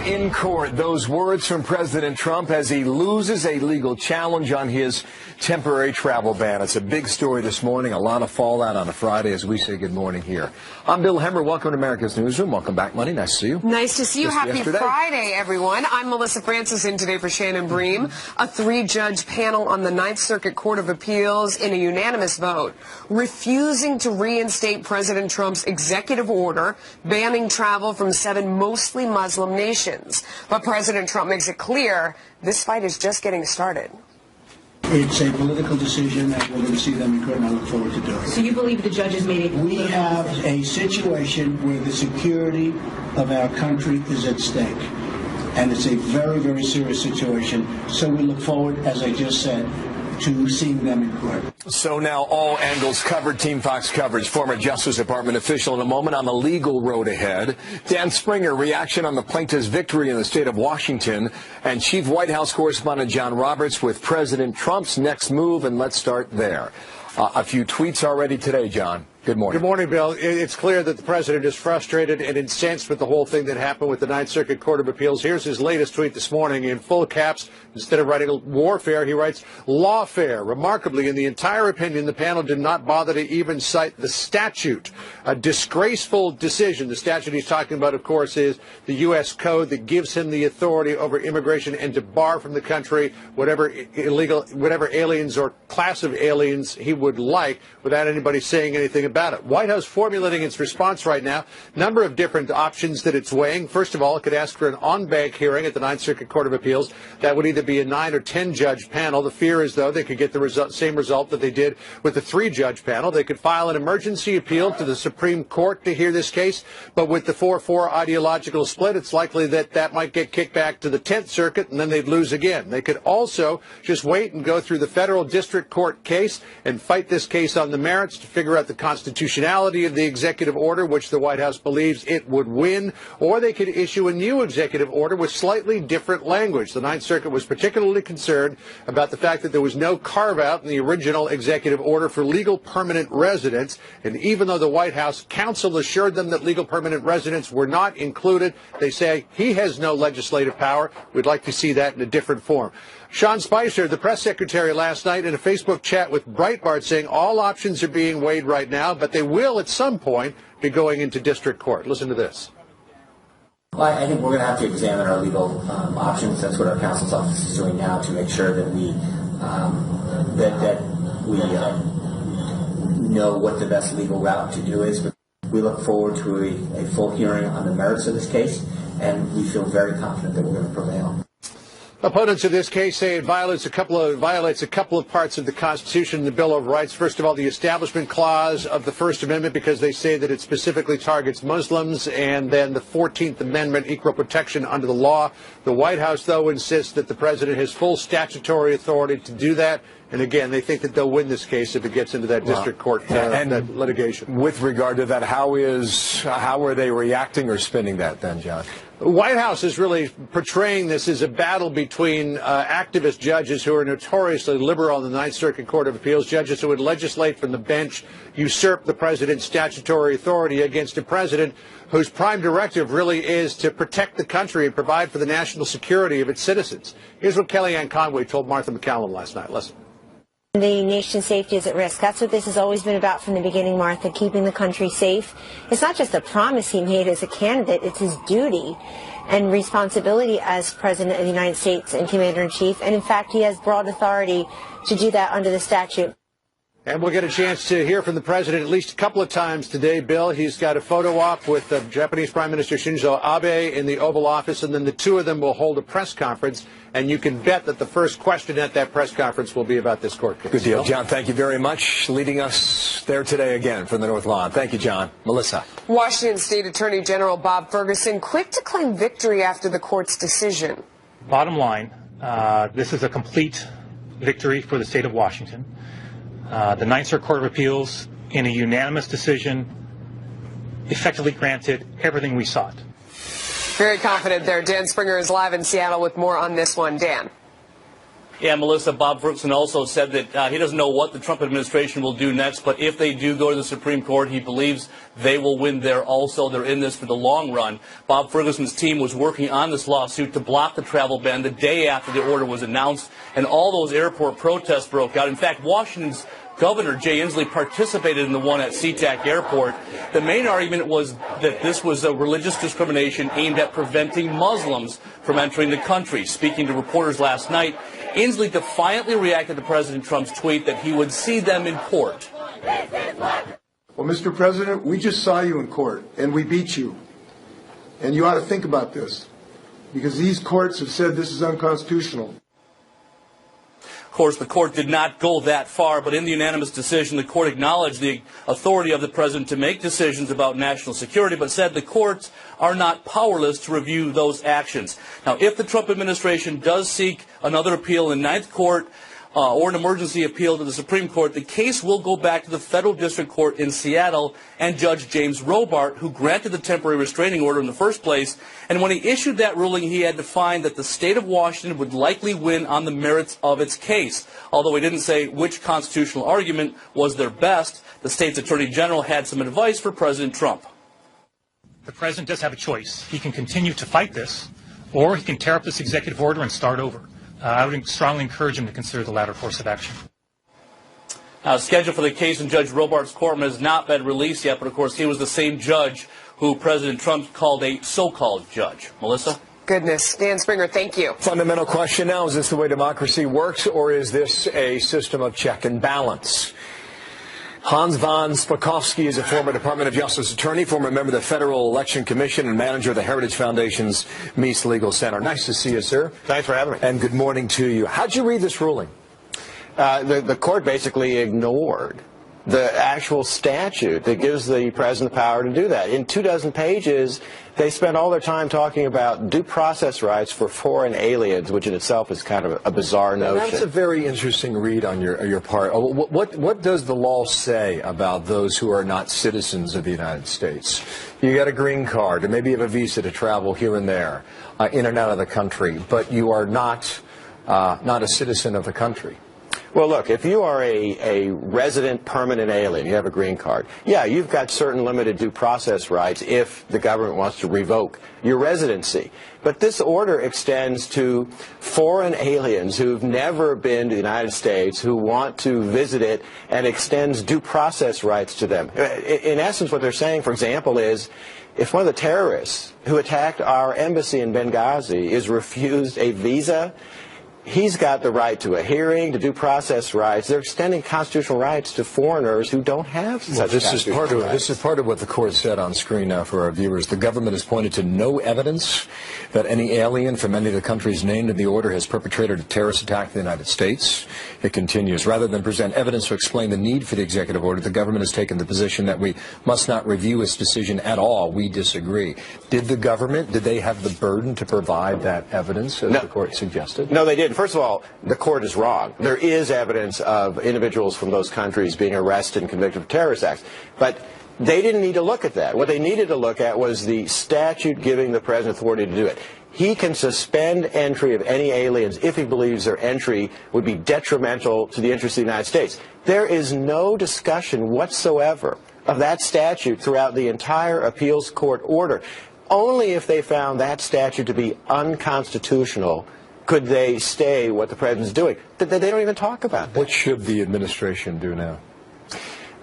in court. Those words from President Trump as he loses a legal challenge on his temporary travel ban. It's a big story this morning. A lot of fallout on a Friday as we say good morning here. I'm Bill Hemmer. Welcome to America's Newsroom. Welcome back, Money. Nice to see you. Nice to see you. Happy Friday, everyone. I'm Melissa Francis in today for Shannon Bream. A three-judge panel on the Ninth Circuit Court of Appeals in a unanimous vote refusing to reinstate President Trump's executive order banning travel from 7 mostly Muslim nations. But President Trump makes it clear this fight is just getting started. It's a political decision, and we're going to see them in court, and I look forward to doing it. So you believe the judges made it? We have a situation where the security of our country is at stake, and it's a very, very serious situation. So we look forward, as I just said, to seeing them in court. So now all angles covered, Team Fox coverage. Former Justice Department official in a moment on the legal road ahead. Dan Springer, reaction on the plaintiff's victory in the state of Washington. And Chief White House correspondent John Roberts with President Trump's next move. And let's start there. A few tweets already today, John. Good morning. Good morning, Bill. It's clear that the president is frustrated and incensed with the whole thing that happened with the Ninth Circuit Court of Appeals. Here's his latest tweet this morning in full caps. Instead of writing warfare, he writes lawfare. Remarkably, in the entire opinion, the panel did not bother to even cite the statute. A disgraceful decision. The statute he's talking about, of course, is the U.S. code that gives him the authority over immigration and to bar from the country whatever aliens or class of aliens he would like without anybody saying anything about it. White House formulating its response right now. Number of different options that it's weighing. First of all, it could ask for an en-banc hearing at the Ninth Circuit Court of Appeals. That would either be a 9 or 10 judge panel. The fear is, though, they could get the same result that they did with the 3-judge panel. They could file an emergency appeal to the Supreme Court to hear this case. But with the 4-4 ideological split, it's likely that that might get kicked back to the 10th Circuit, and then they'd lose again. They could also just wait and go through the federal district court case and fight this case on the merits to figure out the constitutionality of the executive order, which the White House believes it would win. Or they could issue a new executive order with slightly different language. The Ninth Circuit was particularly concerned about the fact that there was no carve-out in the original executive order for legal permanent residents. And even though the White House counsel assured them that legal permanent residents were not included, they say he has no legislative power. We'd like to see that in a different form. Sean Spicer, the press secretary, last night in a Facebook chat with Breitbart saying all options are being weighed right now, but they will at some point be going into district court. Listen to this. Well, I think we're going to have to examine our legal options. That's what our counsel's office is doing now to make sure that we know what the best legal route to do is. But we look forward to a full hearing on the merits of this case, and we feel very confident that we're going to prevail. Opponents of this case say it violates a couple of parts of the Constitution and the Bill of Rights. First of all, the Establishment Clause of the First Amendment, because they say that it specifically targets Muslims, and then the 14th Amendment, equal protection under the law. The White House, though, insists that the president has full statutory authority to do that. And again, they think that they'll win this case if it gets into that district court that litigation. With regard to that, how are they reacting or spinning that then, John? The White House is really portraying this as a battle between activist judges who are notoriously liberal in the Ninth Circuit Court of Appeals, judges who would legislate from the bench, usurp the president's statutory authority against a president whose prime directive really is to protect the country and provide for the national security of its citizens. Here's what Kellyanne Conway told Martha McCallum last night. Listen. The nation's safety is at risk. That's what this has always been about from the beginning, Martha, keeping the country safe. It's not just a promise he made as a candidate, it's his duty and responsibility as President of the United States and Commander-in-Chief. And in fact, he has broad authority to do that under the statute. And we'll get a chance to hear from the president at least a couple of times today, Bill. He's got a photo op with the Japanese Prime Minister Shinzo Abe in the Oval Office, and then the two of them will hold a press conference. And you can bet that the first question at that press conference will be about this court case. Good deal. John, thank you very much. Leading us there today again from the North Lawn. Thank you, John. Melissa. Washington State Attorney General Bob Ferguson quick to claim victory after the court's decision. Bottom line, this is a complete victory for the state of Washington. The Ninth Circuit Court of Appeals, in a unanimous decision, effectively granted everything we sought. Very confident there. Dan Springer is live in Seattle with more on this one. Dan. Yeah, Melissa, Bob Ferguson also said that he doesn't know what the Trump administration will do next, but if they do go to the Supreme Court, he believes they will win there also. They're in this for the long run. Bob Ferguson's team was working on this lawsuit to block the travel ban the day after the order was announced, and all those airport protests broke out. In fact, Washington's Governor Jay Inslee participated in the one at SeaTac Airport. The main argument was that this was a religious discrimination aimed at preventing Muslims from entering the country. Speaking to reporters last night, Inslee defiantly reacted to President Trump's tweet that he would see them in court. Well, Mr. President, we just saw you in court, and we beat you. And you ought to think about this, because these courts have said this is unconstitutional. Of course, the court did not go that far, but in the unanimous decision, the court acknowledged the authority of the president to make decisions about national security, but said the courts are not powerless to review those actions. Now, if the Trump administration does seek another appeal in Ninth Court, or an emergency appeal to the Supreme Court, the case will go back to the federal district court in Seattle and Judge James Robart, who granted the temporary restraining order in the first place. And when he issued that ruling, he had to find that the state of Washington would likely win on the merits of its case. Although he didn't say which constitutional argument was their best, the state's attorney general had some advice for President Trump. The president does have a choice. He can continue to fight this, or he can tear up this executive order and start over. I would strongly encourage him to consider the latter course of action. Schedule for the case in Judge Robart's courtroom has not been released yet, but of course he was the same judge who President Trump called a so-called judge. Melissa? Goodness. Dan Springer, thank you. Fundamental question now, is this the way democracy works, or is this a system of check and balance? Hans von Spakovsky is a former Department of Justice attorney, former member of the Federal Election Commission, and manager of the Heritage Foundation's Meese Legal Center. Nice to see you, sir. Thanks for having me. And good morning to you. How'd you read this ruling? The court basically ignored the actual statute that gives the president the power to do that. In 24 pages, they spent all their time talking about due process rights for foreign aliens, which in itself is kind of a bizarre notion. That's a very interesting read on your part. What does the law say about those who are not citizens of the United States? You got a green card, or maybe you have a visa to travel here and there, in and out of the country, but you are not a citizen of the country. Well, look, if you are a resident permanent alien, you have a green card, yeah, you've got certain limited due process rights if the government wants to revoke your residency. But this order extends to foreign aliens who've never been to the United States, who want to visit it, and extends due process rights to them. In essence, what they're saying, for example, is if one of the terrorists who attacked our embassy in Benghazi is refused a visa, he's got the right to a hearing, to due process rights. They're extending constitutional rights to foreigners who don't have such constitutional rights. This is part of what the court said on screen now for our viewers. The government has pointed to no evidence that any alien from any of the countries named in the order has perpetrated a terrorist attack in the United States. It continues. Rather than present evidence to explain the need for the executive order, the government has taken the position that we must not review its decision at all. We disagree. Did they have the burden to provide that evidence, as the court suggested? No, they didn't. First of all, the court is wrong. There is evidence of individuals from those countries being arrested and convicted of terrorist acts. But they didn't need to look at that. What they needed to look at was the statute giving the president authority to do it. He can suspend entry of any aliens if he believes their entry would be detrimental to the interests of the United States. There is no discussion whatsoever of that statute throughout the entire appeals court order. Only if they found that statute to be unconstitutional could they stay what the president's doing. They don't even talk about that. What should the administration do now?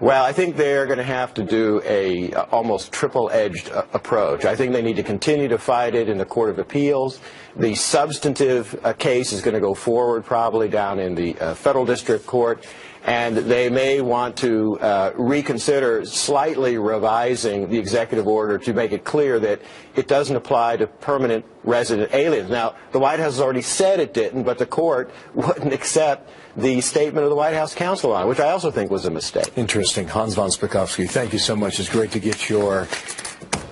Well, I think they're going to have to do a almost triple-edged approach. I think they need to continue to fight it in the Court of Appeals. The substantive case is going to go forward probably down in the Federal District Court, and they may want to reconsider slightly revising the executive order to make it clear that it doesn't apply to permanent resident aliens. Now, the White House has already said it didn't, but the court wouldn't accept the statement of the White House counsel on it, which I also think was a mistake. Interesting. Hans von Spakovsky, thank you so much. It's great to get your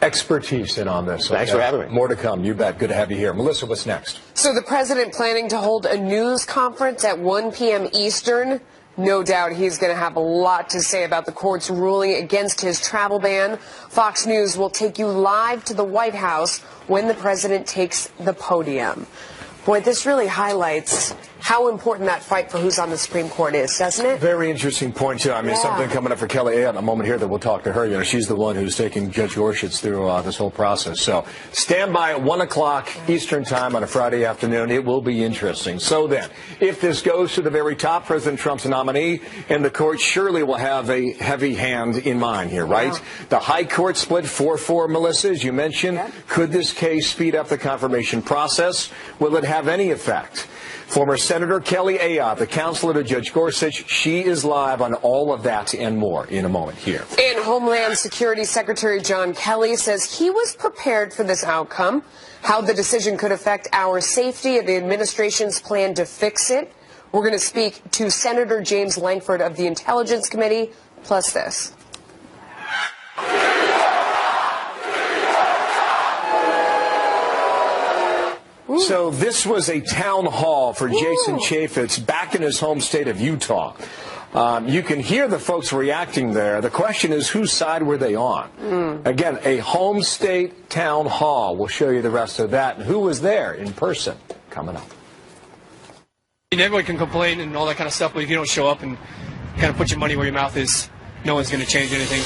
expertise in on this. Thanks for having me. More to come. You bet. Good to have you here. Melissa, what's next? So the president planning to hold a news conference at 1 p.m. Eastern. No doubt he's going to have a lot to say about the court's ruling against his travel ban. Fox News will take you live to the White House when the president takes the podium. Boy, this really highlights how important that fight for who's on the Supreme Court is, doesn't it? Very interesting point, too. I mean, something coming up for Kelly Ayotte in a moment here that we'll talk to her. You know, she's the one who's taking Judge Gorsuch through this whole process. So stand by at 1 o'clock Eastern time on a Friday afternoon. It will be interesting. So then, if this goes to the very top, President Trump's nominee, and the court surely will have a heavy hand in mind here, right? Yeah. The high court split 4-4, Melissa, as you mentioned. Yeah. Could this case speed up the confirmation process? Will it have any effect? Former Senator Kelly Ayotte, the counselor to Judge Gorsuch, she is live on all of that and more in a moment here. And Homeland Security Secretary John Kelly says he was prepared for this outcome, how the decision could affect our safety and the administration's plan to fix it. We're going to speak to Senator James Lankford of the Intelligence Committee, plus this. So this was a town hall for Jason Chaffetz back in his home state of Utah. You can hear the folks reacting there. The question is, whose side were they on? Again, a home state town hall. We'll show you the rest of that. And who was there in person coming up. Everyone can complain and all that kind of stuff, but if you don't show up and kind of put your money where your mouth is, no one's going to change anything.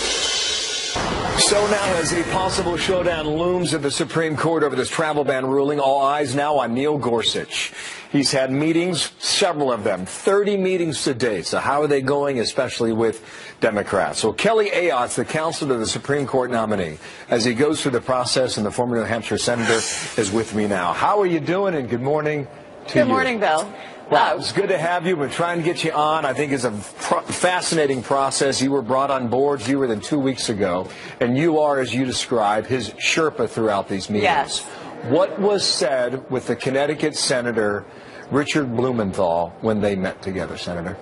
So now, as a possible showdown looms at the Supreme Court over this travel ban ruling, all eyes now on Neil Gorsuch. He's had meetings, several of them, 30 meetings to date. So how are they going, especially with Democrats? Well, Kelly Ayotte's the counselor to the Supreme Court nominee. As he goes through the process, and the former New Hampshire senator is with me now. How are you doing, and good morning to you. Good morning, Bill. Well, it's good to have you. We're trying to get you on. I think it's a fascinating process. You were brought on board fewer than 2 weeks ago, and you are, as you describe, his Sherpa throughout these meetings. Yes. What was said with the Connecticut Senator Richard Blumenthal when they met together, Senator?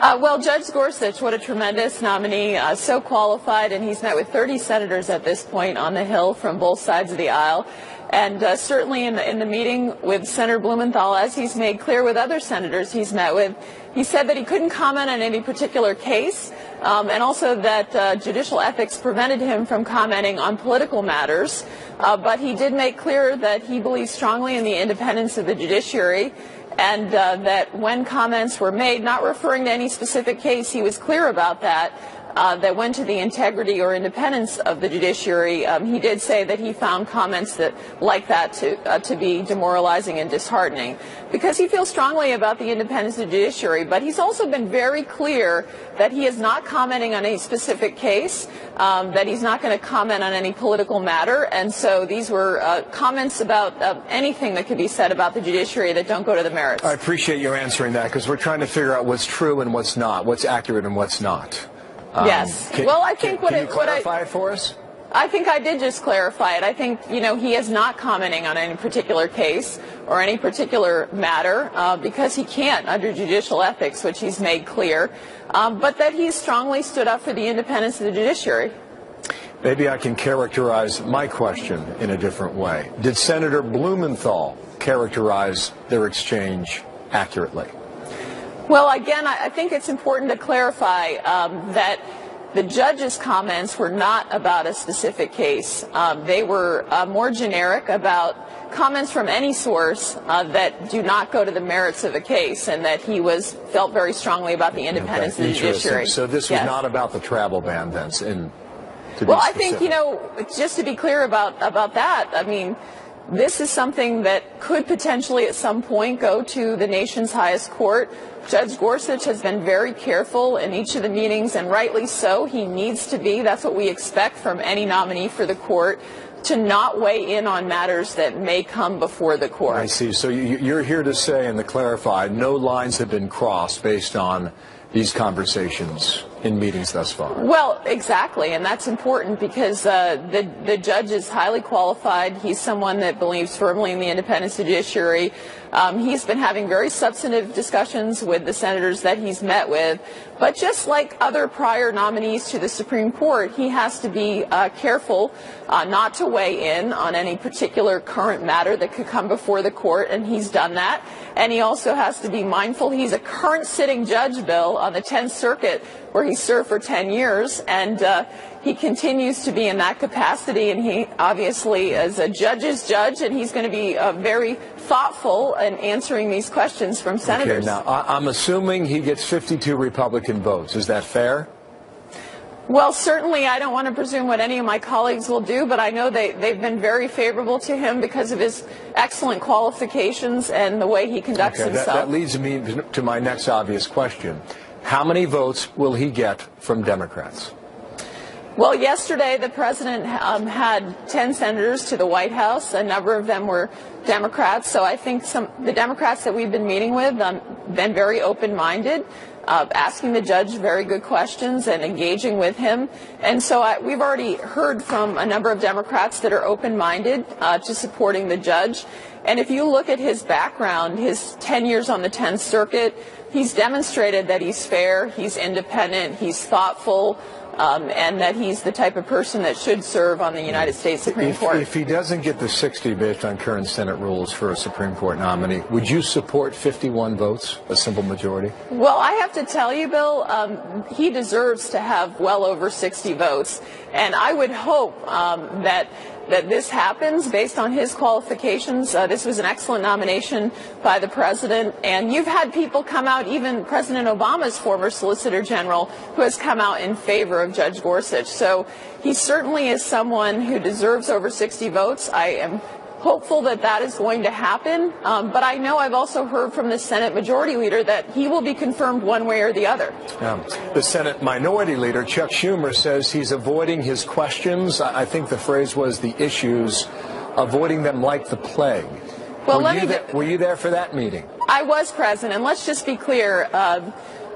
Well, Judge Gorsuch, what a tremendous nominee, so qualified, and he's met with 30 senators at this point on the Hill from both sides of the aisle. And certainly in the meeting with Senator Blumenthal, as he's made clear with other senators he's met with, he said that he couldn't comment on any particular case, and also that judicial ethics prevented him from commenting on political matters. But he did make clear that he believes strongly in the independence of the judiciary, and that when comments were made, not referring to any specific case, he was clear about that, that went to the integrity or independence of the judiciary. He did say that he found comments like that to be demoralizing and disheartening, because he feels strongly about the independence of the judiciary. But he's also been very clear that he is not commenting on any specific case, that he's not going to comment on any political matter. And so these were comments about anything that could be said about the judiciary that don't go to the merits. I appreciate you answering that, because we're trying to figure out what's true and what's not, what's accurate and what's not. Yes. Well, I think can you clarify it for us? I think I did just clarify it. I think, he is not commenting on any particular case or any particular matter because he can't under judicial ethics, which he's made clear, but that he's strongly stood up for the independence of the judiciary. Maybe I can characterize my question in a different way. Did Senator Blumenthal characterize their exchange accurately? Well, again, I think it's important to clarify that the judge's comments were not about a specific case. They were more generic about comments from any source that do not go to the merits of a case, and that he felt very strongly about the independence of the judiciary. So this was not about the travel ban, then? Well, I think, just to be clear about that, I mean, this is something that could potentially at some point go to the nation's highest court. Judge Gorsuch has been very careful in each of the meetings, and rightly so. He needs to be. That's what we expect from any nominee for the court, to not weigh in on matters that may come before the court. I see. So you're here to say and to clarify, no lines have been crossed based on these conversations in meetings thus far. Well, exactly, and that's important because the judge is highly qualified. He's someone that believes firmly in the independence of the judiciary. He's been having very substantive discussions with the senators that he's met with. But just like other prior nominees to the Supreme Court, he has to be careful not to weigh in on any particular current matter that could come before the court, and he's done that. And he also has to be mindful. He's a current sitting judge, Bill, on the 10th Circuit, where He served for 10 years, and he continues to be in that capacity, and he obviously is a judge's judge, and he's going to be very thoughtful in answering these questions from senators. Okay, now, I'm assuming he gets 52 Republican votes. Is that fair? Well, certainly I don't want to presume what any of my colleagues will do, but I know they've been very favorable to him because of his excellent qualifications and the way he conducts himself. That leads me to my next obvious question. How many votes will he get from Democrats? Well, yesterday the president had 10 senators to the White House. A number of them were Democrats, so I think the Democrats that we've been meeting with been very open-minded. Asking the judge very good questions and engaging with him. And so we've already heard from a number of Democrats that are open-minded to supporting the judge. And if you look at his background, his 10 years on the 10th Circuit, he's demonstrated that he's fair, he's independent, he's thoughtful, and that he's the type of person that should serve on the United States Supreme Court. If he doesn't get the 60 based on current Senate rules for a Supreme Court nominee, would you support 51 votes, a simple majority? Well, I have to tell you, Bill, he deserves to have well over 60 votes. And I would hope that this happens based on his qualifications. This was an excellent nomination by the president. And you've had people come out, even President Obama's former Solicitor General, who has come out in favor of Judge Gorsuch. So he certainly is someone who deserves over 60 votes. I am hopeful that that is going to happen. But I know I've also heard from the Senate Majority Leader that he will be confirmed one way or the other. The Senate Minority Leader, Chuck Schumer, says he's avoiding his questions. I think the phrase was the issues, avoiding them like the plague. Well, were you there for that meeting? I was present, and let's just be clear.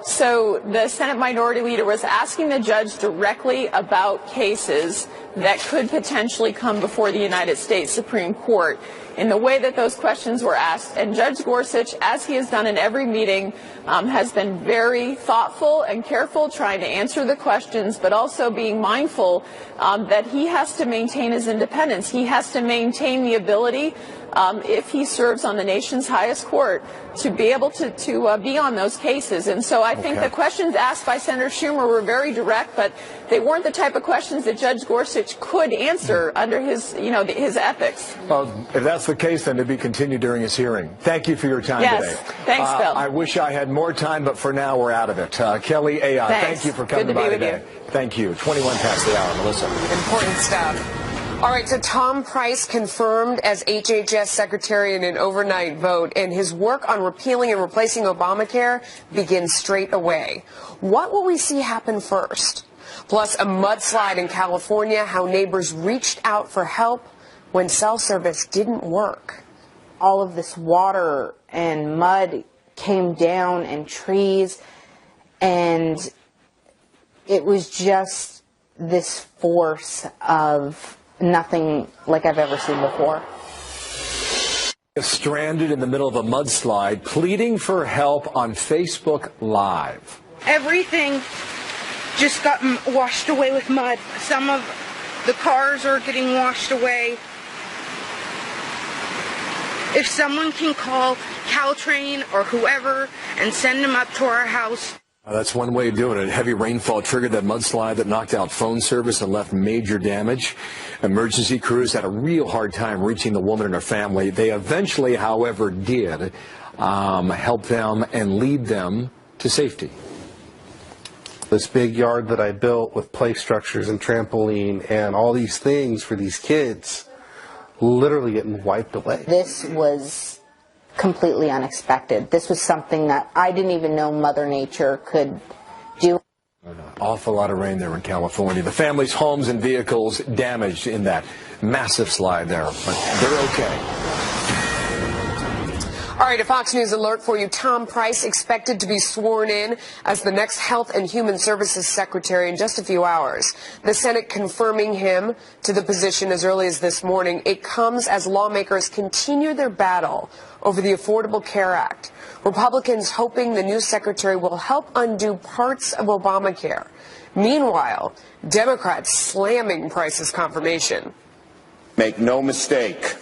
So the Senate Minority Leader was asking the judge directly about cases that could potentially come before the United States Supreme Court in the way that those questions were asked. And Judge Gorsuch, as he has done in every meeting, has been very thoughtful and careful trying to answer the questions, but also being mindful that he has to maintain his independence. He has to maintain the ability, if he serves on the nation's highest court, to be able to be on those cases. And so I think the questions asked by Senator Schumer were very direct, but they weren't the type of questions that Judge Gorsuch could answer under his, his ethics. Well, if that's the case, then to be continued during his hearing. Thank you for your time today. Thanks, Bill. I wish I had more time, but for now we're out of it. Kelly Ayotte, thank you for coming by today. Thank you. 21 past the hour, Melissa. Important stuff. All right, so Tom Price confirmed as HHS Secretary in an overnight vote, and his work on repealing and replacing Obamacare begins straight away. What will we see happen first? Plus, a mudslide in California, how neighbors reached out for help when cell service didn't work. All of this water and mud came down and trees, and it was just this force of nothing like I've ever seen before. Stranded in the middle of a mudslide, pleading for help on Facebook Live. Everything just got washed away with mud. Some of the cars are getting washed away. If someone can call Caltrain or whoever and send them up to our house. That's one way of doing it. Heavy rainfall triggered that mudslide that knocked out phone service and left major damage. Emergency crews had a real hard time reaching the woman and her family. They eventually, however, did help them and lead them to safety. This big yard that I built with play structures and trampoline and all these things for these kids literally getting wiped away. This was completely unexpected. This was something that I didn't even know Mother Nature could do. An awful lot of rain there in California. The family's homes and vehicles damaged in that massive slide there, but they're okay. All right, a Fox News alert for you. Tom Price expected to be sworn in as the next Health and Human Services Secretary in just a few hours. The Senate confirming him to the position as early as this morning. It comes as lawmakers continue their battle over the Affordable Care Act. Republicans hoping the new secretary will help undo parts of Obamacare. Meanwhile, Democrats slamming Price's confirmation. Make no mistake.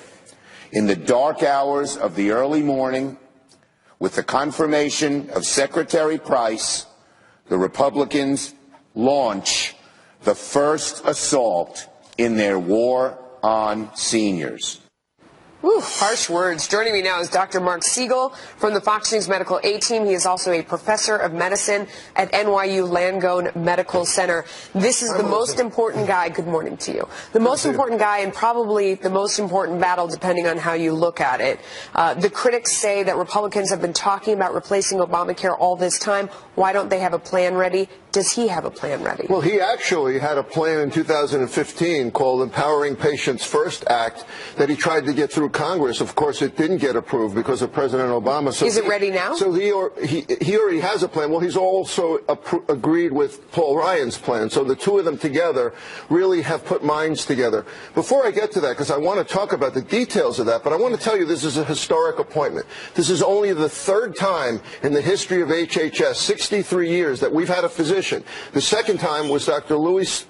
In the dark hours of the early morning, with the confirmation of Secretary Price, the Republicans launch the first assault in their war on seniors. Whew, harsh words. Joining me now is Dr. Mark Siegel from the Fox News Medical A-Team. He is also a professor of medicine at NYU Langone Medical Center. This is the most important guy. Good morning to you. The most important guy and probably the most important battle, depending on how you look at it. The critics say that Republicans have been talking about replacing Obamacare all this time. Why don't they have a plan ready? Does he have a plan ready? Well, he actually had a plan in 2015 called Empowering Patients First Act that he tried to get through Congress. Of course, it didn't get approved because of President Obama. So is it ready now? So he already has a plan. Well, he's also agreed with Paul Ryan's plan. So the two of them together really have put minds together. Before I get to that, because I want to talk about the details of that, but I want to tell you this is a historic appointment. This is only the third time in the history of HHS, 63 years, that we've had a physician. The second time was Dr. Louis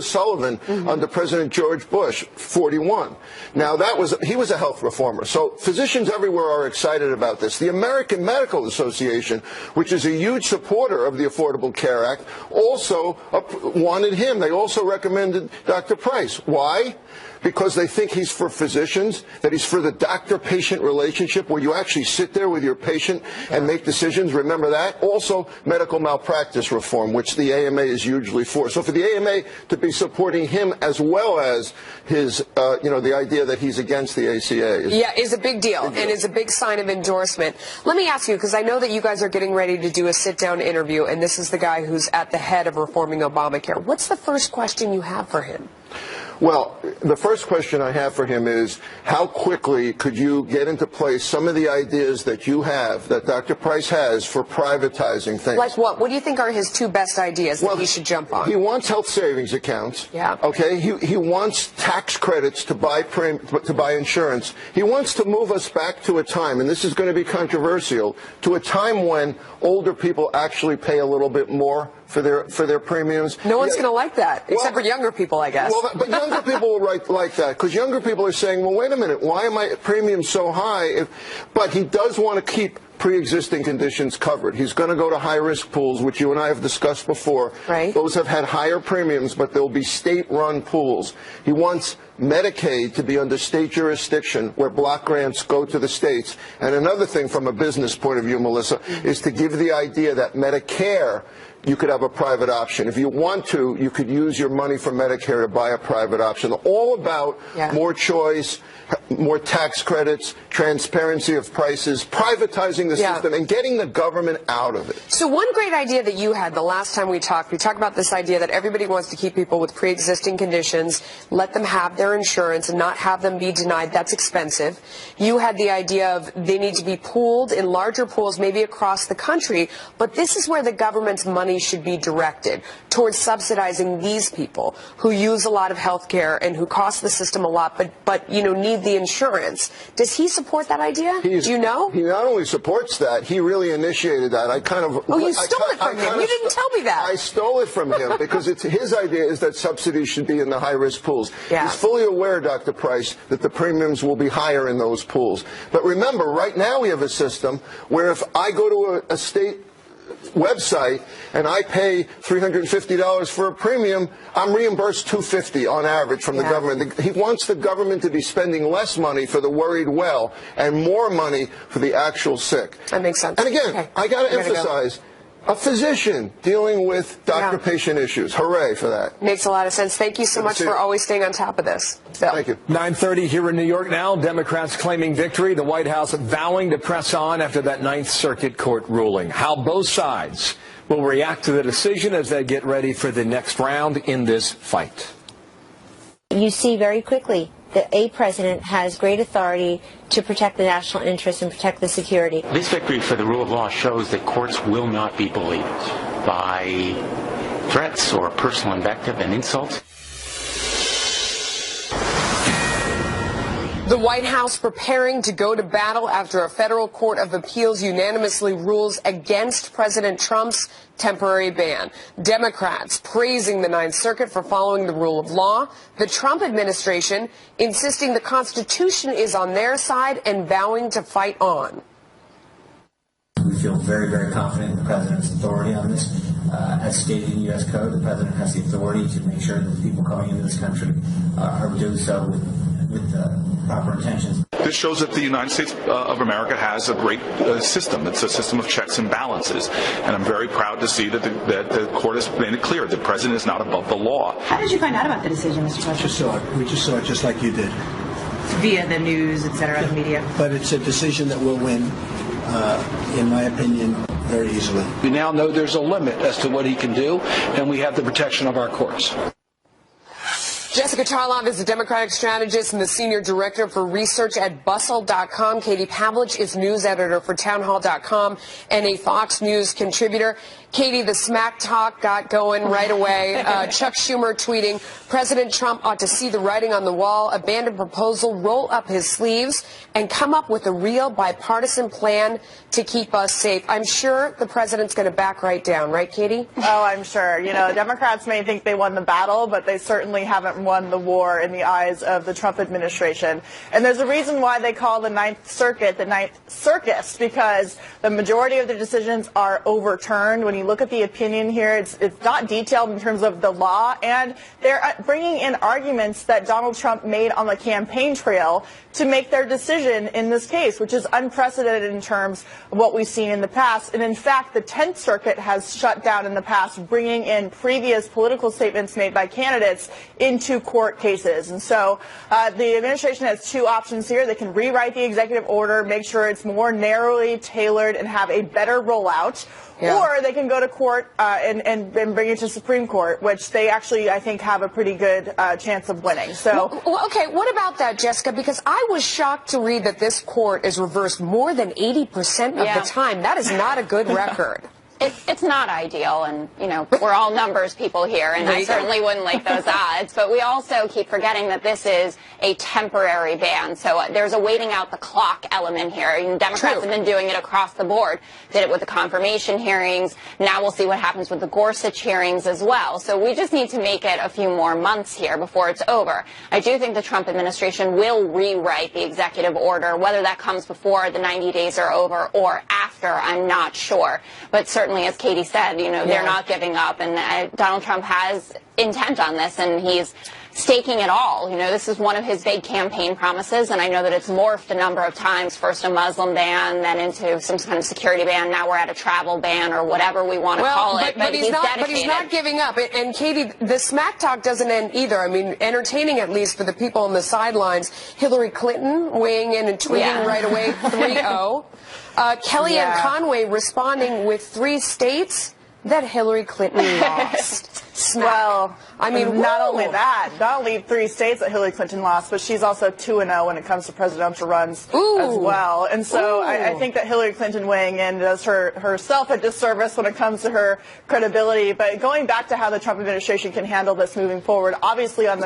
Sullivan under President George Bush, 41. Now, he was a health reformer. So physicians everywhere are excited about this. The American Medical Association, which is a huge supporter of the Affordable Care Act, also wanted him. They also recommended Dr. Price. Why? Because they think he's for physicians, that he's for the doctor-patient relationship where you actually sit there with your patient and make decisions. Remember that? Also, medical malpractice reform, which the AMA is hugely for. So for the AMA to be supporting him as well as his, the idea that he's against the ACA is a big deal and is a big sign of endorsement. Let me ask you, because I know that you guys are getting ready to do a sit-down interview, and this is the guy who's at the head of reforming Obamacare. What's the first question you have for him? Well, the first question I have for him is, how quickly could you get into place some of the ideas that you have, that Dr. Price has, for privatizing things? Like what? What do you think are his two best ideas that he should jump on? He wants health savings accounts. Yeah. Okay. He wants tax credits to buy insurance. He wants to move us back to a time, and this is going to be controversial, to a time when older people actually pay a little bit more for their premiums. No one's going to like that, except for younger people, I guess. Well, but younger people will like that, because younger people are saying, well, wait a minute, why are my premiums so high? But he does want to keep pre-existing conditions covered. He's going to go to high-risk pools, which you and I have discussed before. Right. Those have had higher premiums, but they'll be state-run pools. He wants Medicaid to be under state jurisdiction, where block grants go to the states. And another thing from a business point of view, Melissa, is to give the idea that Medicare, you could have a private option. If you want to, you could use your money from Medicare to buy a private option. All about more choice, more tax credits, transparency of prices, privatizing the system, and getting the government out of it. So one great idea that you had the last time we talked about this idea that everybody wants to keep people with pre-existing conditions, let them have their insurance and not have them be denied. That's expensive. You had the idea of they need to be pooled in larger pools, maybe across the country, but this is where the government's money should be directed towards subsidizing these people who use a lot of health care and who cost the system a lot, but need the insurance. Does he support that idea? Do you know? He not only supports that, he really initiated that. Oh, you stole it from him. You didn't tell me that. I stole it from him because his idea is that subsidies should be in the high-risk pools. Yeah. He's fully aware, Dr. Price, that the premiums will be higher in those pools. But remember, right now we have a system where if I go to a state website and I pay $350 for a premium, I'm reimbursed $250 on average from the government. He wants the government to be spending less money for the worried well and more money for the actual sick. That makes sense. And again, I got to emphasize, a physician dealing with doctor-patient issues. Hooray for that. Makes a lot of sense. Thank you so much for always staying on top of this. Bill. Thank you. 9:30 here in New York now. Democrats claiming victory. The White House vowing to press on after that Ninth Circuit Court ruling. How both sides will react to the decision as they get ready for the next round in this fight. You see very quickly that a president has great authority to protect the national interest and protect the security. This victory for the rule of law shows that courts will not be bullied by threats or personal invective and insults. The White House preparing to go to battle after a federal court of appeals unanimously rules against President Trump's temporary ban. Democrats praising the Ninth Circuit for following the rule of law. The Trump administration insisting the Constitution is on their side and vowing to fight on. We feel very, very confident in the president's authority on this. As stated in U.S. Code, the President has the authority to make sure that the people coming into this country are doing so with proper intentions. This shows that the United States of America has a great system. It's a system of checks and balances. And I'm very proud to see that the court has made it clear the President is not above the law. How did you find out about the decision, Mr. President? We just saw it just like you did. Via the news, et cetera, the media. But it's a decision that will win, in my opinion, very easily. We now know there's a limit as to what he can do, and we have the protection of our courts. Jessica Charloff is a Democratic strategist and the senior director for research at Bustle.com. Katie Pavlich is news editor for Townhall.com and a Fox News contributor. Katie, the smack talk got going right away. Chuck Schumer tweeting, President Trump ought to see the writing on the wall, abandon proposal, roll up his sleeves, and come up with a real bipartisan plan to keep us safe. I'm sure the president's going to back right down, right, Katie? Oh, I'm sure. You know, Democrats may think they won the battle, but they certainly haven't won the war in the eyes of the Trump administration. And there's a reason why they call the Ninth Circuit the Ninth Circus, because the majority of the decisions are overturned. When you look at the opinion here, it's not detailed in terms of the law, and they're bringing in arguments that Donald Trump made on the campaign trail to make their decision in this case, which is unprecedented in terms of what we've seen in the past. And in fact, the 10th Circuit has shut down in the past, bringing in previous political statements made by candidates into court cases. And so the administration has two options here. They can rewrite the executive order, make sure it's more narrowly tailored and have a better rollout. Yeah. Or they can go to court and bring it to Supreme Court, which they actually, I think, have a pretty good chance of winning. So, well, okay, what about that, Jessica? Because I was shocked to read that this court is reversed more than 80% of the time. That is not a good record. It's not ideal, and, you know, we're all numbers people here, and I certainly wouldn't like those odds. But we also keep forgetting that this is a temporary ban, so there's a waiting out the clock element here. And Democrats have been doing it across the board. Did it with the confirmation hearings. Now we'll see what happens with the Gorsuch hearings as well. So we just need to make it a few more months here before it's over. I do think the Trump administration will rewrite the executive order, whether that comes before the 90 days are over or after, I'm not sure. But certainly, as Katie said, you know, they're not giving up, and Donald Trump has intent on this, and he's staking it all. You know, this is one of his big campaign promises, and I know that it's morphed a number of times, first a Muslim ban, then into some kind of security ban, now we're at a travel ban, or whatever we want to call it. But he's not giving up. And Katie, the smack talk doesn't end either. I mean, entertaining at least for the people on the sidelines. Hillary Clinton weighing in and tweeting right away, 3-0. Kellyanne Conway responding with 3 states that Hillary Clinton lost. Well, I mean, not only 3 states that Hillary Clinton lost, but she's also 2-0 when it comes to presidential runs as well. And so I think that Hillary Clinton weighing in does herself a disservice when it comes to her credibility. But going back to how the Trump administration can handle this moving forward, obviously on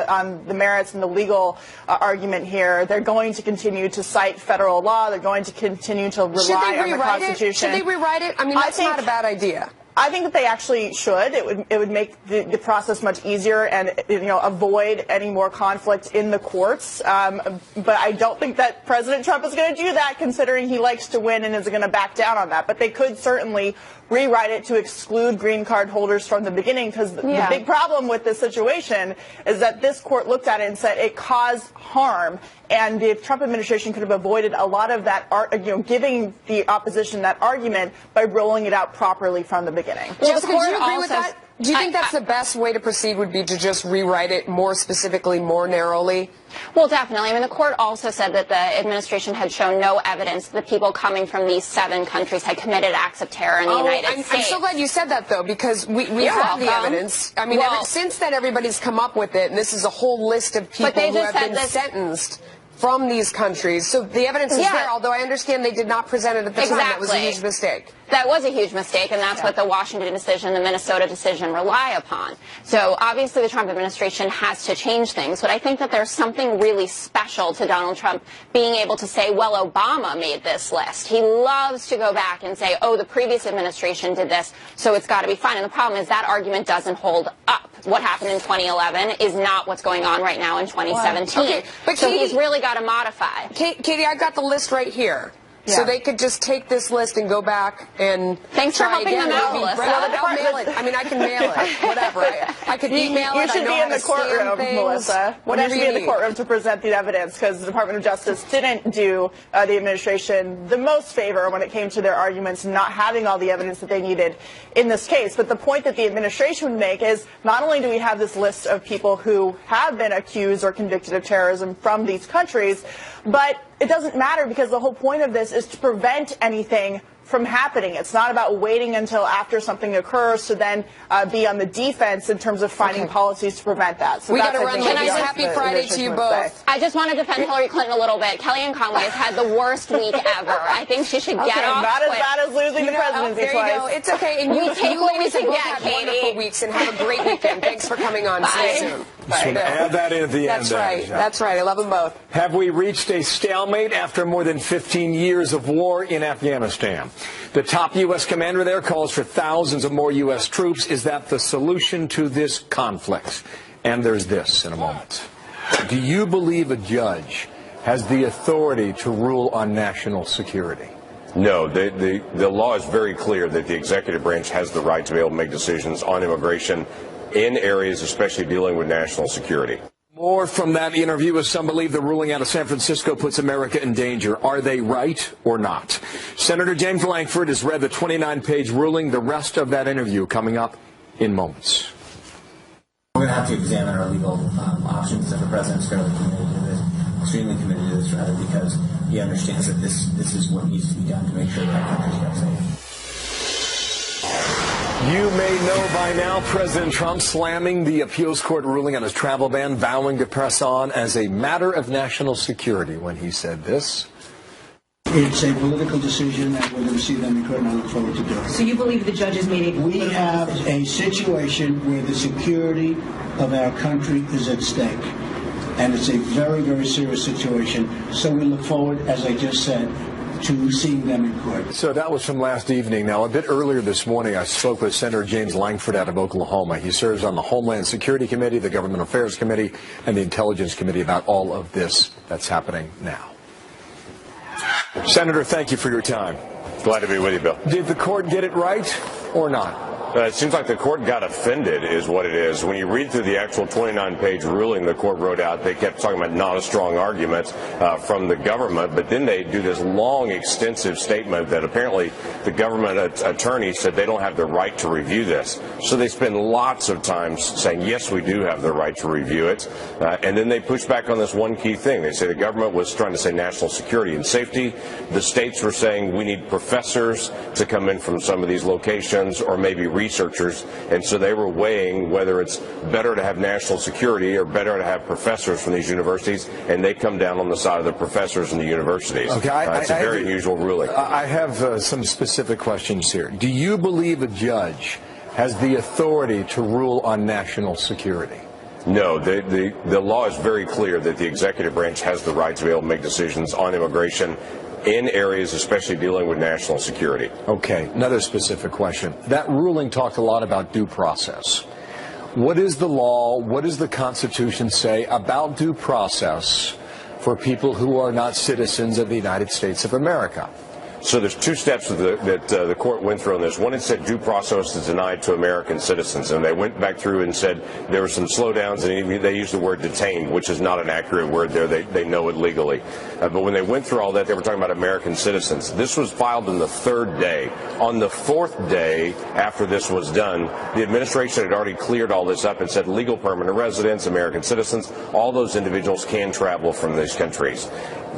the merits and the legal argument here, they're going to continue to cite federal law. They're going to continue to rely on the Constitution. Should they rewrite it? I mean, that's not a bad idea. I think that they actually should. It would make the process much easier and, you know, avoid any more conflict in the courts. But I don't think that President Trump is going to do that, considering he likes to win and is going to back down on that. But they could certainly rewrite it to exclude green card holders from the beginning, because the big problem with this situation is that this court looked at it and said it caused harm. And the Trump administration could have avoided a lot of that, giving the opposition that argument by rolling it out properly from the beginning. Jessica, do you agree with that? Do you think that's the best way to proceed would be to just rewrite it more specifically, more narrowly? Well, definitely. I mean, the court also said that the administration had shown no evidence that people coming from these 7 countries had committed acts of terror in the United States. I'm so glad you said that, though, because we have the evidence. I mean, since then, everybody's come up with it, and this is a whole list of people who have been sentenced from these countries. So the evidence is there, although I understand they did not present it at the time. That was a huge mistake. That was a huge mistake, and that's what the Washington decision, the Minnesota decision rely upon. So obviously the Trump administration has to change things, but I think that there's something really special to Donald Trump being able to say, well, Obama made this list. He loves to go back and say, oh, the previous administration did this, so it's got to be fine. And the problem is that argument doesn't hold up. What happened in 2011 is not what's going on right now in 2017. Okay, but so he's really got to modify. Katie, I've got the list right here. So they could just take this list and go back and Thanks for try helping again. them out, Melissa. I'll mail it. I mean, I can mail it. Whatever. I could email it. You should be in the courtroom, Melissa. Whatever you should be in the courtroom to present the evidence, because the Department of Justice didn't do the administration the most favor when it came to their arguments not having all the evidence that they needed in this case. But the point that the administration would make is not only do we have this list of people who have been accused or convicted of terrorism from these countries, but it doesn't matter, because the whole point of this is to prevent anything from happening. It's not about waiting until after something occurs to then be on the defense in terms of finding policies to prevent that. So we got to Can I just happy Friday to you both. I just want to defend Hillary Clinton a little bit. Kellyanne Conway has had the worst week ever. I think she should get off. Not as bad as losing the presidency there twice. You go. It's okay. And we take what we can get, Katie. Wonderful weeks, and have a great weekend. Thanks for coming on. See you soon. Add that in at the end. That's right. That's right. I love them both. Have we reached a stalemate after more than 15 years of war in Afghanistan? The top U.S. commander there calls for thousands of more U.S. troops. Is that the solution to this conflict? And there's this in a moment. Do you believe a judge has the authority to rule on national security? No, the law is very clear that the executive branch has the right to be able to make decisions on immigration in areas especially dealing with national security. More from that interview, as some believe the ruling out of San Francisco puts America in danger. Are they right or not? Senator James Lankford has read the 29-page ruling. The rest of that interview coming up in moments. We're going to have to examine our legal options, and the president's fairly committed to this, extremely committed to this, rather, because he understands that this is what needs to be done to make sure that our country's got safe. You may know by now President Trump slamming the appeals court ruling on his travel ban, vowing to press on as a matter of national security when he said this. It's a political decision, and we're going to see them in court, and I look forward to doing it. So you believe the judge is made a We have a situation where the security of our country is at stake, and it's a very, very serious situation. So we look forward, as I just said, to seeing them in court. So that was from last evening. Now, a bit earlier this morning, I spoke with Senator James Lankford out of Oklahoma. He serves on the Homeland Security Committee, the Government Affairs Committee, and the Intelligence Committee about all of this that's happening now. Senator, thank you for your time. Glad to be with you, Bill. Did the court get it right or not? It seems like the court got offended is what it is. When you read through the actual 29-page ruling the court wrote out, they kept talking about not a strong argument from the government, but then they do this long, extensive statement that apparently the government attorney said they don't have the right to review this. So they spend lots of time saying, yes, we do have the right to review it. And then they push back on this one key thing. They say the government was trying to say national security and safety. The states were saying we need professors to come in from some of these locations, or maybe researchers, and so they were weighing whether it's better to have national security or better to have professors from these universities, and they come down on the side of the professors and the universities. Okay, it's a very unusual ruling. I have some specific questions here. Do you believe a judge has the authority to rule on national security? No, the law is very clear that the executive branch has the right to be able to make decisions on immigration in areas especially dealing with national security. Okay, another specific question. That ruling talked a lot about due process. What is the law, what does the Constitution say about due process for people who are not citizens of the United States of America? So there's two steps that the court went through on this. One, it said due process is denied to American citizens, and they went back through and said there were some slowdowns, and they used the word detained, which is not an accurate word there. They know it legally. But when they went through all that, they were talking about American citizens. This was filed on the third day. On the fourth day after this was done, the administration had already cleared all this up and said legal permanent residents, American citizens, all those individuals can travel from these countries.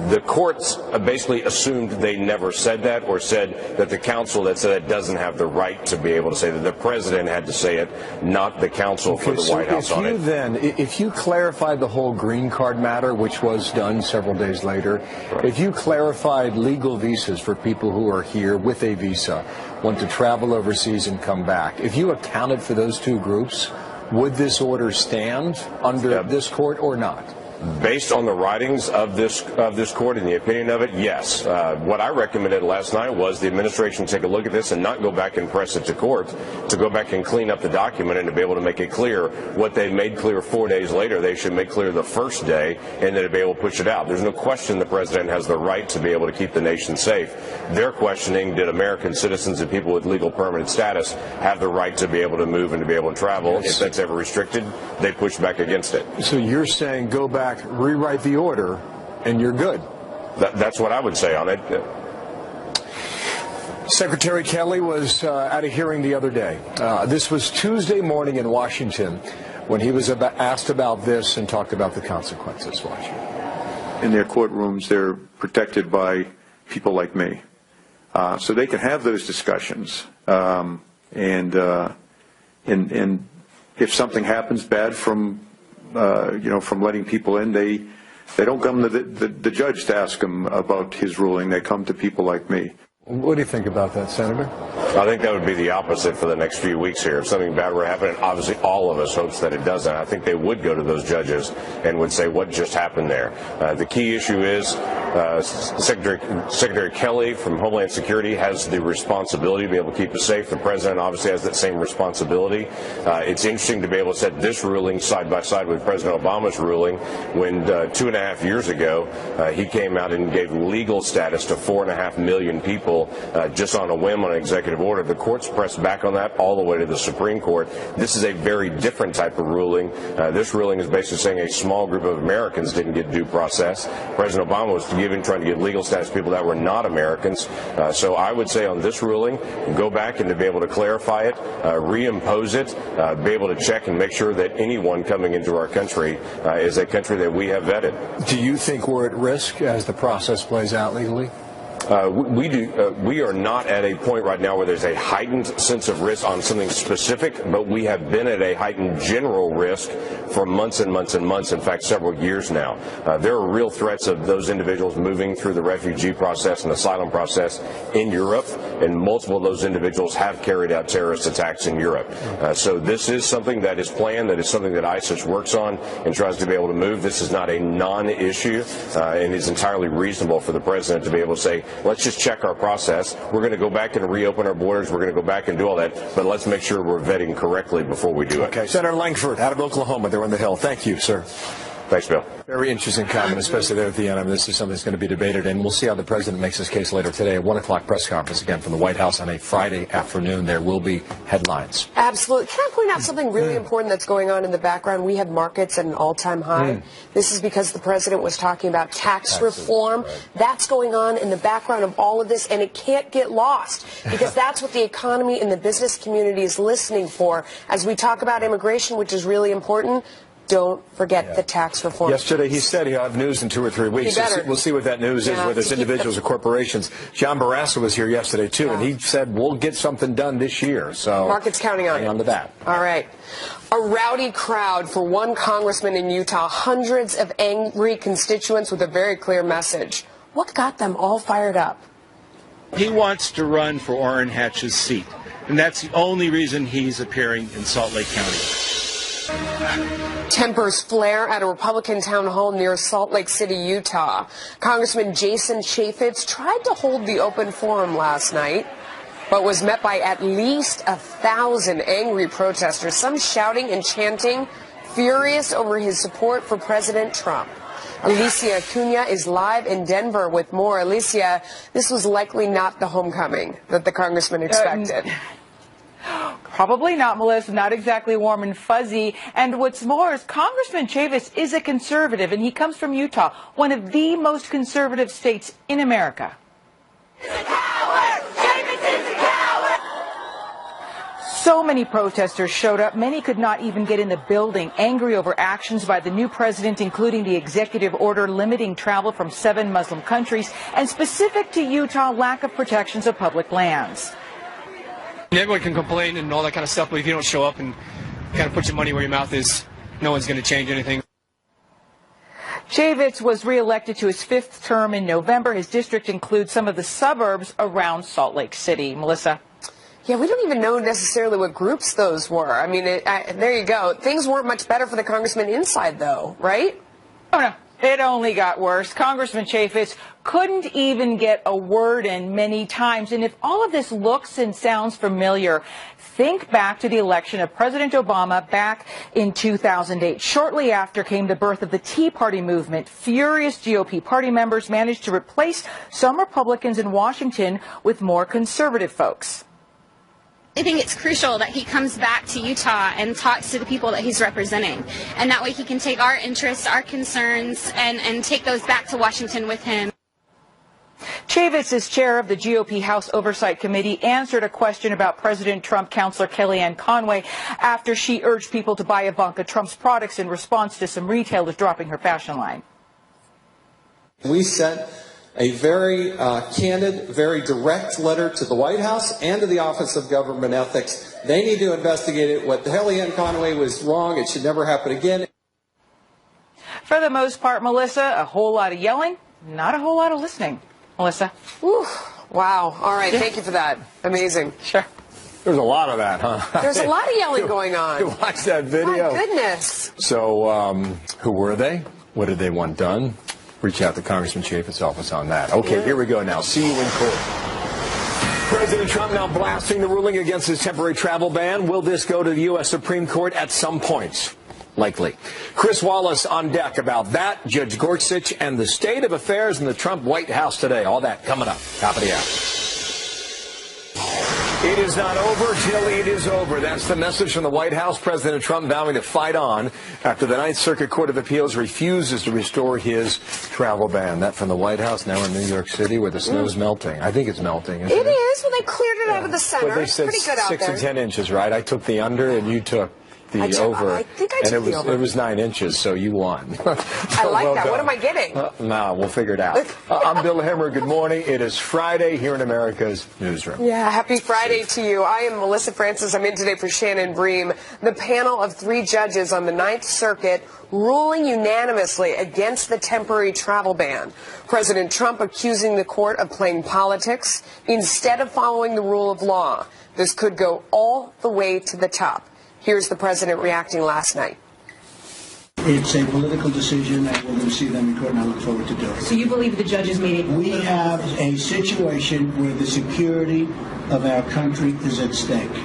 The courts basically assumed they never said that, or said that the counsel that said it doesn't have the right to be able to say that. The president had to say it, not the counsel for the White House on it. If you clarified the whole green card matter, which was done several days later, if you clarified legal visas for people who are here with a visa, want to travel overseas and come back, if you accounted for those two groups, would this order stand under this court or not? Based on the writings of this court and the opinion of it, yes. What I recommended last night was the administration take a look at this and not go back and press it to court, to go back and clean up the document and to be able to make it clear what they made clear 4 days later. They should make clear the first day, and then to be able to push it out. There's no question the president has the right to be able to keep the nation safe. They're questioning, did American citizens and people with legal permanent status have the right to be able to move and to be able to travel? If that's ever restricted, they push back against it. So you're saying go back, rewrite the order, and you're good. That's what I would say on it. Secretary Kelly was at a hearing the other day. This was Tuesday morning in Washington when he was asked about this and talked about the consequences. Watch. In their courtrooms, they're protected by people like me. So they can have those discussions. And if something happens bad from letting people in, they don't come to the judge to ask him about his ruling. They come to people like me. What do you think about that, Senator? I think that would be the opposite for the next few weeks here. If something bad were to happen, obviously all of us hopes that it doesn't. I think they would go to those judges and would say, what just happened there? The key issue is Secretary Kelly from Homeland Security has the responsibility to be able to keep us safe. The president obviously has that same responsibility. It's interesting to be able to set this ruling side by side with President Obama's ruling when 2.5 years ago he came out and gave legal status to 4.5 million people just on a whim on an executive order. The courts pressed back on that all the way to the Supreme Court. This is a very different type of ruling. This ruling is basically saying a small group of Americans didn't get due process. President Obama was trying to give legal status to people that were not Americans. So I would say on this ruling, go back and to be able to clarify it, reimpose it, be able to check and make sure that anyone coming into our country is a country that we have vetted. Do you think we're at risk as the process plays out legally? We are not at a point right now where there's a heightened sense of risk on something specific, but we have been at a heightened general risk for months and months and months, in fact, several years now. There are real threats of those individuals moving through the refugee process and asylum process in Europe, and multiple of those individuals have carried out terrorist attacks in Europe. So this is something that is planned, that is something that ISIS works on and tries to be able to move. This is not a non-issue, and it's entirely reasonable for the president to be able to say, let's just check our process. We're going to go back and reopen our borders. We're going to go back and do all that, but let's make sure we're vetting correctly before we do it. Okay, Senator Langford out of Oklahoma. They're on the Hill. Thank you, sir. Thanks, Bill. Very interesting comment, especially there at the end. I mean, this is something that's going to be debated, and we'll see how the president makes his case later today. A 1 o'clock press conference again from the White House on a Friday afternoon. There will be headlines. Absolutely. Can I point out something really important that's going on in the background? We have markets at an all-time high. This is because the president was talking about tax reform. Right. That's going on in the background of all of this, and it can't get lost because that's what the economy and the business community is listening for. As we talk about immigration, which is really important, don't forget the tax reform. Yesterday he said he'll have news in 2 or 3 weeks. We'll see what that news is, whether it's individuals or corporations. John Barrasso was here yesterday, too, and he said we'll get something done this year. So market's counting on hang on to that. All right. A rowdy crowd for one congressman in Utah. Hundreds of angry constituents with a very clear message. What got them all fired up? He wants to run for Orrin Hatch's seat, and that's the only reason he's appearing in Salt Lake County. Tempers flare at a Republican town hall near Salt Lake City, Utah. Congressman Jason Chaffetz tried to hold the open forum last night, but was met by at least 1,000 angry protesters, some shouting and chanting, furious over his support for President Trump. Alicia Acuna is live in Denver with more. Alicia, this was likely not the homecoming that the congressman expected. Probably not, Melissa. Not exactly warm and fuzzy. And what's more is Congressman Chaffetz is a conservative, and he comes from Utah, one of the most conservative states in America. He's a coward! Chaffetz is a coward! So many protesters showed up. Many could not even get in the building, angry over actions by the new president, including the executive order limiting travel from 7 Muslim countries, and specific to Utah, lack of protections of public lands. Everyone can complain and all that kind of stuff, but if you don't show up and kind of put your money where your mouth is, no one's going to change anything. Chaffetz was reelected to his 5th term in November. His district includes some of the suburbs around Salt Lake City. Melissa? Yeah, we don't even know necessarily what groups those were. I mean, there you go. Things weren't much better for the congressman inside, though, right? Oh, no. It only got worse. Congressman Chaffetz couldn't even get a word in many times. And if all of this looks and sounds familiar, think back to the election of President Obama back in 2008. Shortly after came the birth of the Tea Party movement. Furious GOP party members managed to replace some Republicans in Washington with more conservative folks. I think it's crucial that he comes back to Utah and talks to the people that he's representing. And that way he can take our interests, our concerns, and take those back to Washington with him. Chaffetz, as chair of the GOP House Oversight Committee, answered a question about President Trump counselor Kellyanne Conway after she urged people to buy Ivanka Trump's products in response to some retailers dropping her fashion line. We sent a very candid, very direct letter to the White House and to the Office of Government Ethics. They need to investigate it. What Kellyanne Conway was wrong. It should never happen again. For the most part, Melissa, a whole lot of yelling, not a whole lot of listening. Melissa? Whew. Wow. All right. Thank you for that. Amazing. Sure. There's a lot of that, huh? There's a lot of yelling going on. You watch that video. My goodness. So, who were they? What did they want done? Reach out to Congressman Chaffetz's office on that. Okay, here we go now. See you in court. President Trump now blasting the ruling against his temporary travel ban. Will this go to the U.S. Supreme Court at some point? Likely. Chris Wallace on deck about that, Judge Gorsuch, and the state of affairs in the Trump White House today. All that coming up. Top of the hour. It is not over till it is over. That's the message from the White House. President Trump vowing to fight on after the Ninth Circuit Court of Appeals refuses to restore his travel ban. That from the White House, now in New York City, where the snow's melting. I think it's melting. It is. Well, they cleared it out of the center. But they said pretty good out 6 there. to 10 inches, right? I took the under, and you took the over. I think I took the over. It was 9 inches, so you won. I like that. What am I getting? No, we'll figure it out. I'm Bill Hemmer. Good morning. It is Friday here in America's Newsroom. Yeah, happy Friday to you. I am Melissa Francis. I'm in today for Shannon Bream. The panel of 3 judges on the Ninth Circuit ruling unanimously against the temporary travel ban. President Trump accusing the court of playing politics instead of following the rule of law. This could go all the way to the top. Here's the president reacting last night. It's a political decision, and we're going to see them in court, and I look forward to doing it. So you believe the judges made it? We have a situation where the security of our country is at stake,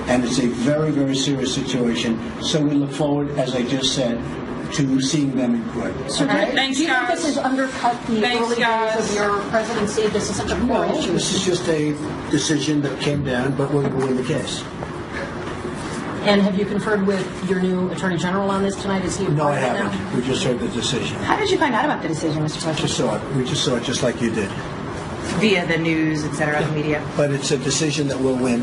and it's a very, very serious situation. So we look forward, as I just said, to seeing them in court. So do you think this has undercut the early days of your presidency? This is such a core issue. This is just a decision that came down, but we're going to win the case. And have you conferred with your new Attorney General on this tonight? Is he No, I haven't. We just heard the decision. How did you find out about the decision, Mr. President? Just saw it. We just saw it just like you did. Via the news, et cetera, the media. But it's a decision that we'll win,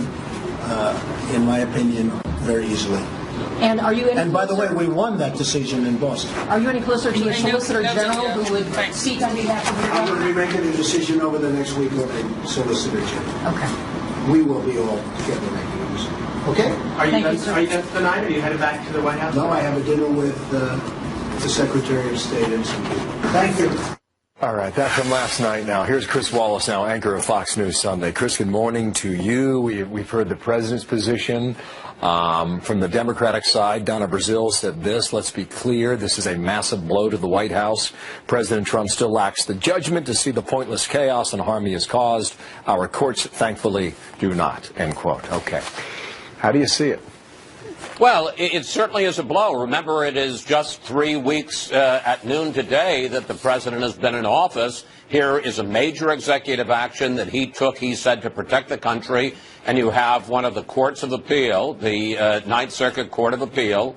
in my opinion, very easily. And are you? And by the way, we won that decision in Boston. Are you any closer to your Solicitor General who would speak on behalf of your I'm going to be making a decision over the next week with the Solicitor General. Okay. We will be all together making a decision. Okay? Are you done tonight, or are you headed back to the White House? No, I have a dinner with the Secretary of State and some people. Thank you. All right, that from last night now. Here's Chris Wallace now, anchor of Fox News Sunday. Chris, good morning to you. We've heard the president's position. From the Democratic side, Donna Brazile said this, let's be clear, this is a massive blow to the White House. President Trump still lacks the judgment to see the pointless chaos and harm he has caused. Our courts, thankfully, do not, end quote. Okay. How do you see it? Well, it certainly is a blow. Remember, it is just 3 weeks at noon today that the president has been in office. Here is a major executive action that he took, he said, to protect the country. And you have one of the courts of appeal, the Ninth Circuit Court of Appeal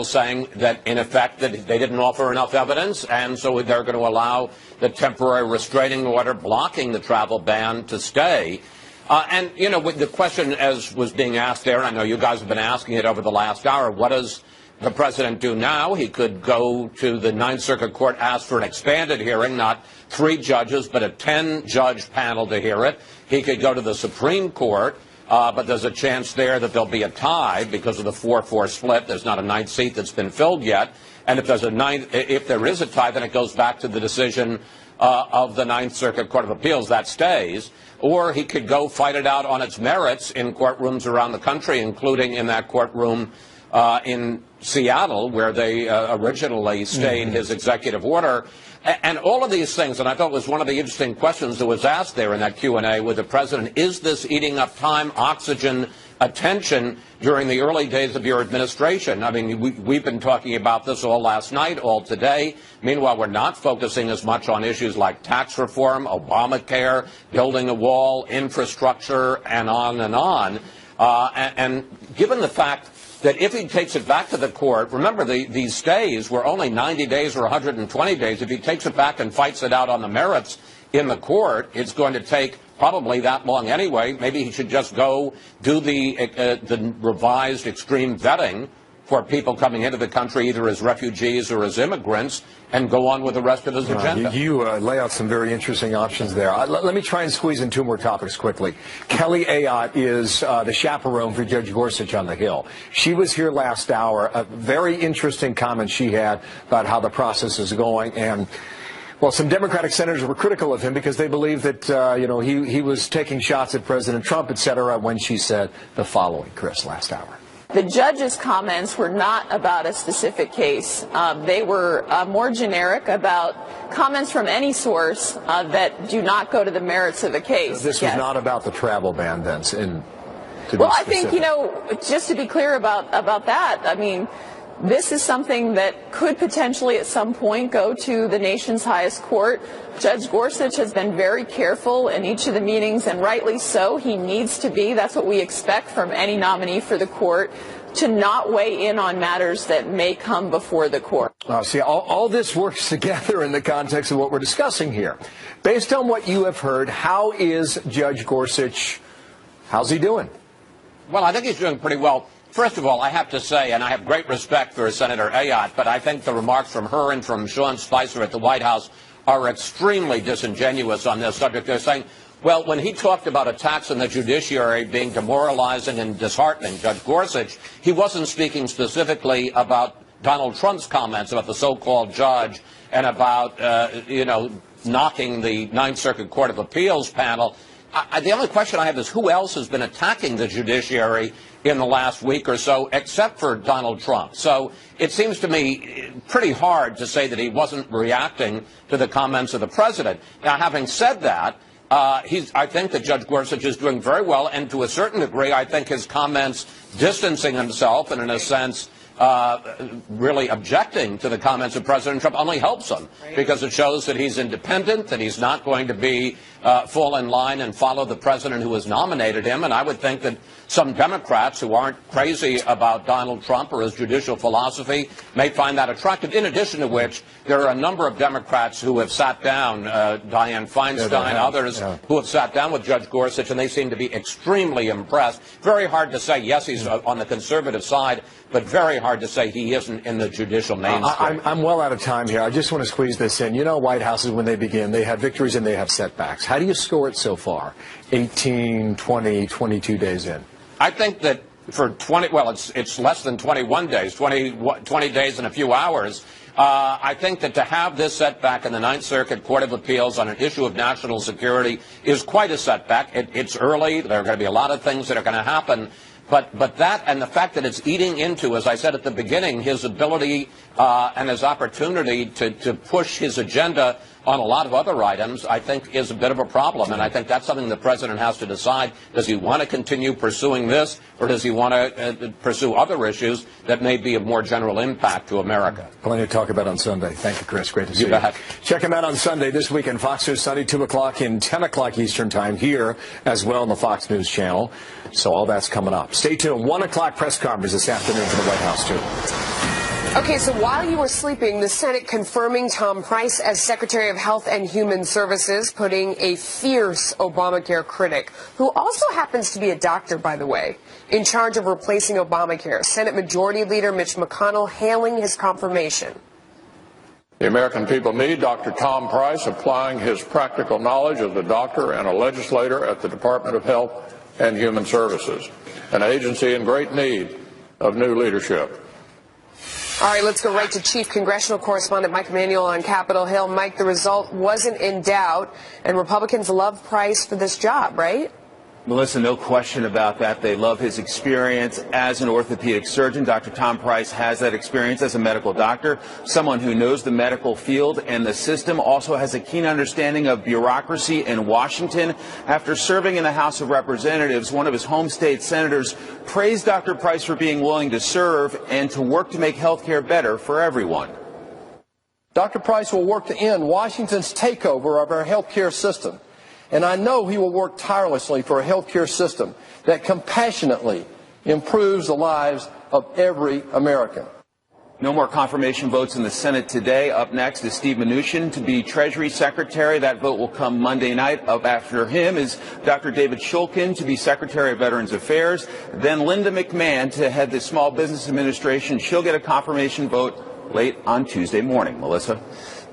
saying that, in effect, that they didn't offer enough evidence, and so they're going to allow the temporary restraining order blocking the travel ban to stay. And, you know, with the question, as was being asked there, and I know you guys have been asking it over the last hour, what does the president do now? He could go to the Ninth Circuit Court, ask for an expanded hearing, not 3 judges, but a 10-judge panel to hear it. He could go to the Supreme Court, but there's a chance there that there'll be a tie because of the 4-4 split. There's not a 9th seat that's been filled yet. And if there is a tie, then it goes back to the decision of the Ninth Circuit Court of Appeals. That stays. Or he could go fight it out on its merits in courtrooms around the country, including in that courtroom in Seattle, where they originally stayed his executive order. And all of these things, and I thought was one of the interesting questions that was asked there in that Q&A with the president, is this eating up time, oxygen, attention during the early days of your administration? I mean, we've been talking about this all last night, all today. Meanwhile, we're not focusing as much on issues like tax reform, Obamacare, building a wall, infrastructure, and on and on. And given the fact that if he takes it back to the court, remember these stays were only 90 days or 120 days. If he takes it back and fights it out on the merits in the court, it's going to take probably that long anyway. Maybe he should just go do the revised extreme vetting for people coming into the country either as refugees or as immigrants and go on with the rest of his agenda. You lay out some very interesting options there. Let me try and squeeze in two more topics quickly. Kelly Ayotte is the chaperone for Judge Gorsuch on the Hill. She was here last hour. A very interesting comment she had about how the process is going. And well, some Democratic senators were critical of him because they believe that, he was taking shots at President Trump, et cetera, when she said the following, Chris, last hour. The judge's comments were not about a specific case. They were more generic about comments from any source that do not go to the merits of the case. So this was not about the travel ban, then? Well, I think, just to be clear about that, I mean, this is something that could potentially at some point go to the nation's highest court. Judge Gorsuch has been very careful in each of the meetings, and rightly so. He needs to be. That's what we expect from any nominee for the court, to not weigh in on matters that may come before the court. See, all this works together in the context of what we're discussing here. Based on what you have heard, how is Judge Gorsuch, how's he doing? Well, I think he's doing pretty well. First of all, I have to say, and I have great respect for Senator Ayotte, but I think the remarks from her and from Sean Spicer at the White House are extremely disingenuous on this subject. They're saying, well, when he talked about attacks on the judiciary being demoralizing and disheartening, Judge Gorsuch, he wasn't speaking specifically about Donald Trump's comments about the so-called judge and about, knocking the Ninth Circuit Court of Appeals panel. The only question I have is who else has been attacking the judiciary in the last week or so except for Donald Trump? So it seems to me pretty hard to say that he wasn't reacting to the comments of the president. Now, having said that, I think that Judge Gorsuch is doing very well, and to a certain degree, I think his comments distancing himself and, in a sense, really objecting to the comments of President Trump only helps him, because it shows that he's independent, that he's not going to be fall in line and follow the president who has nominated him. And I would think that some Democrats who aren't crazy about Donald Trump or his judicial philosophy may find that attractive. In addition to which, there are a number of Democrats who have sat down, Dianne Feinstein, others who have sat down with Judge Gorsuch, and they seem to be extremely impressed. Very hard to say, yes, he's on the conservative side, but very hard to say he isn't in the judicial mainstream. I'm well out of time here. I just want to squeeze this in. White Houses, when they begin, they have victories and they have setbacks. How do you score it so far, 18, 20, 22 days in? I think that for 20, well, it's less than 21 days, 20 days and a few hours. I think that to have this setback in the Ninth Circuit Court of Appeals on an issue of national security is quite a setback. It's early. There are going to be a lot of things that are going to happen. But that and the fact that it's eating into, as I said at the beginning, his ability and his opportunity to push his agenda on a lot of other items, I think is a bit of a problem. And I think that's something the president has to decide. Does he want to continue pursuing this, or does he want to pursue other issues that may be of more general impact to America? Plenty to talk about on Sunday. Thank you, Chris. Great to see you. Bet. Check him out on Sunday this weekend. Fox News Sunday, 2 o'clock and 10 o'clock Eastern Time here as well on the Fox News channel. So all that's coming up. Stay tuned. 1 o'clock press conference this afternoon for the White House, too. Okay, so while you were sleeping, the Senate confirming Tom Price as Secretary of Health and Human Services, putting a fierce Obamacare critic, who also happens to be a doctor, by the way, in charge of replacing Obamacare. Senate Majority Leader Mitch McConnell hailing his confirmation. The American people need Dr. Tom Price applying his practical knowledge as a doctor and a legislator at the Department of Health and Human Services, an agency in great need of new leadership. All right, let's go right to Chief Congressional Correspondent Mike Emanuel on Capitol Hill. Mike, the result wasn't in doubt, and Republicans love Price for this job, right? Melissa, no question about that. They love his experience as an orthopedic surgeon. Dr. Tom Price has that experience as a medical doctor, someone who knows the medical field and the system, also has a keen understanding of bureaucracy in Washington. After serving in the House of Representatives, one of his home state senators praised Dr. Price for being willing to serve and to work to make health care better for everyone. Dr. Price will work to end Washington's takeover of our health care system. And I know he will work tirelessly for a health care system that compassionately improves the lives of every American. No more confirmation votes in the Senate today. Up next is Steve Mnuchin to be Treasury Secretary. That vote will come Monday night. Up after him is Dr. David Shulkin to be Secretary of Veterans Affairs. Then Linda McMahon to head the Small Business Administration. She'll get a confirmation vote late on Tuesday morning. Melissa?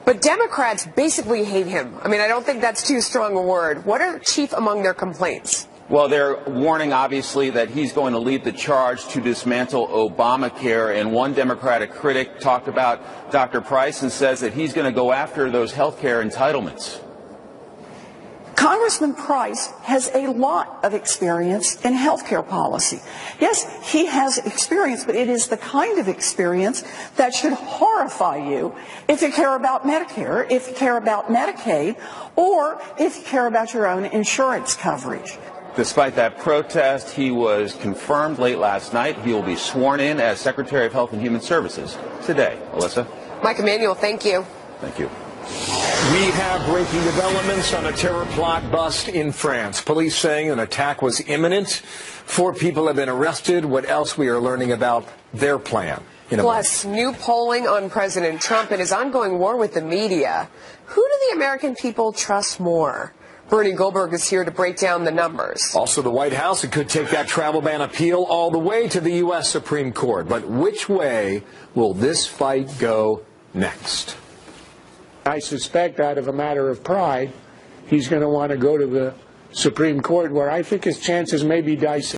But Democrats basically hate him. I mean, I don't think that's too strong a word. What are chief among their complaints? Well, they're warning, obviously, that he's going to lead the charge to dismantle Obamacare. And one Democratic critic talked about Dr. Price and says that he's going to go after those health care entitlements. Congressman Price has a lot of experience in health care policy. Yes, he has experience, but it is the kind of experience that should horrify you if you care about Medicare, if you care about Medicaid, or if you care about your own insurance coverage. Despite that protest, he was confirmed late last night. He will be sworn in as Secretary of Health and Human Services today. Melissa? Mike Emanuel, thank you. Thank you. We have breaking developments on a terror plot bust in France. Police saying an attack was imminent. 4 people have been arrested. What else we are learning about their plan? Plus, new polling on President Trump and his ongoing war with the media. Who do the American people trust more? Bernie Goldberg is here to break down the numbers. Also, the White House, it could take that travel ban appeal all the way to the U.S. Supreme Court. But which way will this fight go next? I suspect out of a matter of pride, he's going to want to go to the Supreme Court, where I think his chances may be dicey.